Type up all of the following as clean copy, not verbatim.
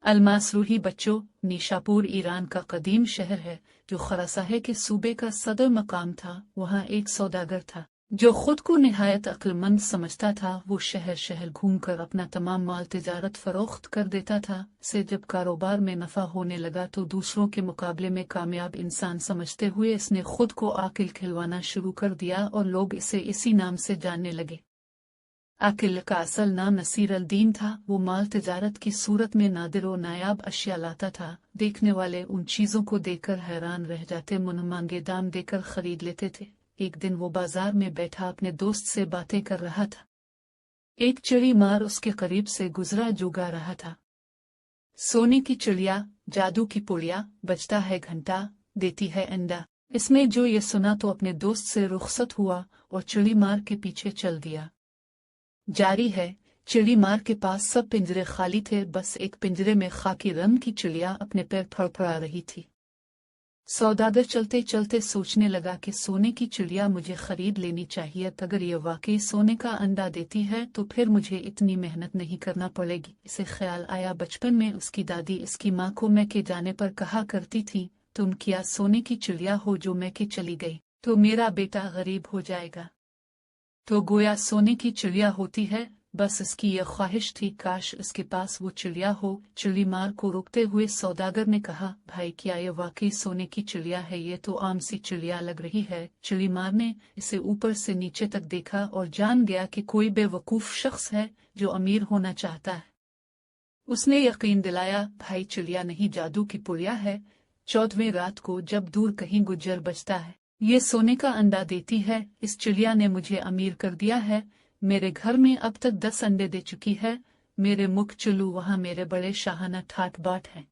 अलमासरूही बच्चों, Nishapur Iran का कदीम शहर है जो खरासाहे के सूबे का सदर मकाम था। वहाँ एक सौदागर था जो खुद को निहायत अक्लमंद समझता था। वो शहर शहर घूमकर अपना तमाम माल तिजारत फरोख्त कर देता था। से जब कारोबार में नफा होने लगा तो दूसरों के मुकाबले में कामयाब इंसान समझते हुए इसने खुद को आकिल खिलवाना शुरू कर दिया और लोग इसे इसी नाम से जानने लगे। आकिल का असल नाम नसीर अल दीन था। वो माल तिजारत की सूरत में नादिर और नायाब अशिया लाता था। देखने वाले उन चीजों को देखकर हैरान रह जाते, मुनमांगे दाम देकर खरीद लेते थे। एक दिन वो बाजार में बैठा अपने दोस्त से बातें कर रहा था। एक चिड़ी मार उसके करीब से गुजरा जो गा रहा था, सोने की चिड़िया, जादू की पुड़िया, बजता है घंटा, देती है अंडा। इसने जो ये सुना तो अपने दोस्त से रुखसत हुआ और चिड़ी मार के पीछे चल दिया। जारी है, चिड़ी मार के पास सब पिंजरे खाली थे, बस एक पिंजरे में खाकी रंग की चिड़िया अपने पैर फड़फड़ा रही थी। सौदागर चलते चलते सोचने लगा कि सोने की चिड़िया मुझे खरीद लेनी चाहिए। अगर ये वाकई सोने का अंडा देती है तो फिर मुझे इतनी मेहनत नहीं करना पड़ेगी। इसे ख्याल आया बचपन में उसकी दादी इसकी माँ को मैके जाने पर कहा करती थी, तुम क्या सोने की चिड़िया हो जो मैके चली गई तो मेरा बेटा गरीब हो जाएगा। तो गोया सोने की चिड़िया होती है। बस इसकी यह ख्वाहिश थी, काश इसके पास वो चिड़िया हो। चिड़ी मार को रोकते हुए सौदागर ने कहा, भाई क्या ये वाकई सोने की चिड़िया है? ये तो आम सी चिड़िया लग रही है। चिड़ी मार ने इसे ऊपर से नीचे तक देखा और जान गया कि कोई बेवकूफ शख्स है जो अमीर होना चाहता है। उसने यकीन दिलाया, भाई चिड़िया नहीं, जादू की पुड़िया है। 14वीं रात को जब दूर कहीं गुज्जर बजता है, ये सोने का अंडा देती है। इस चिड़िया ने मुझे अमीर कर दिया है। मेरे घर में अब तक 10 अंडे दे चुकी है। मेरे मुख चुलू वहाँ मेरे बड़े शाहाना ठाट बाट है।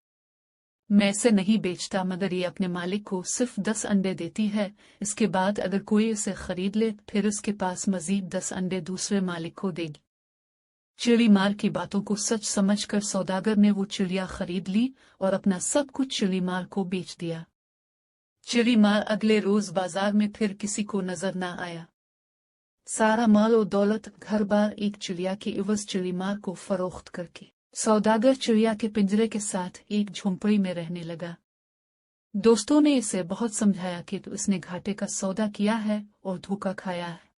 मैं इसे नहीं बेचता, मगर ये अपने मालिक को सिर्फ 10 अंडे देती है। इसके बाद अगर कोई इसे खरीद ले फिर उसके पास मजीद 10 अंडे दूसरे मालिक को देगी। चिड़ी मार की बातों को सच समझकर सौदागर ने वो चिड़िया खरीद ली और अपना सब कुछ चिड़ी मार को बेच दिया। चिड़ी मार अगले रोज बाजार में फिर किसी को नजर न आया। सारा माल और दौलत घर बार एक चिड़िया की इवज चिड़ी मार को फरोख्त करके सौदागर चिड़िया के पिंजरे के साथ एक झोंपड़ी में रहने लगा। दोस्तों ने इसे बहुत समझाया कि तो इसने घाटे का सौदा किया है और धोखा खाया है,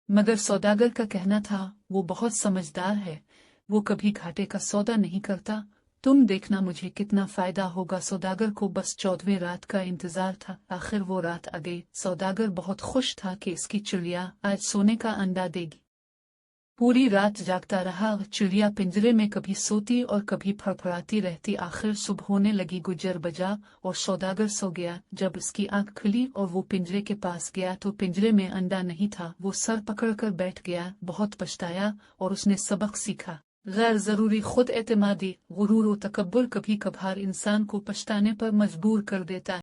मगर सौदागर का कहना था वो बहुत समझदार है, वो कभी घाटे का सौदा नहीं करता। तुम देखना मुझे कितना फायदा होगा। सौदागर को बस 14वीं रात का इंतजार था। आखिर वो रात आ गई। सौदागर बहुत खुश था कि इसकी चिड़िया आज सोने का अंडा देगी। पूरी रात जागता रहा। चिड़िया पिंजरे में कभी सोती और कभी फड़फड़ाती रहती। आखिर सुबह होने लगी, गुज्जर बजा और सौदागर सो गया। जब इसकी आंख खुली और वो पिंजरे के पास गया तो पिंजरे में अंडा नहीं था। वो सर पकड़कर बैठ गया, बहुत पछताया और उसने सबक सीखा। गैर जरूरी खुद एतमादी, गुरूर और तकब्बुर कभी कभार इंसान को पछताने पर मजबूर कर देता है।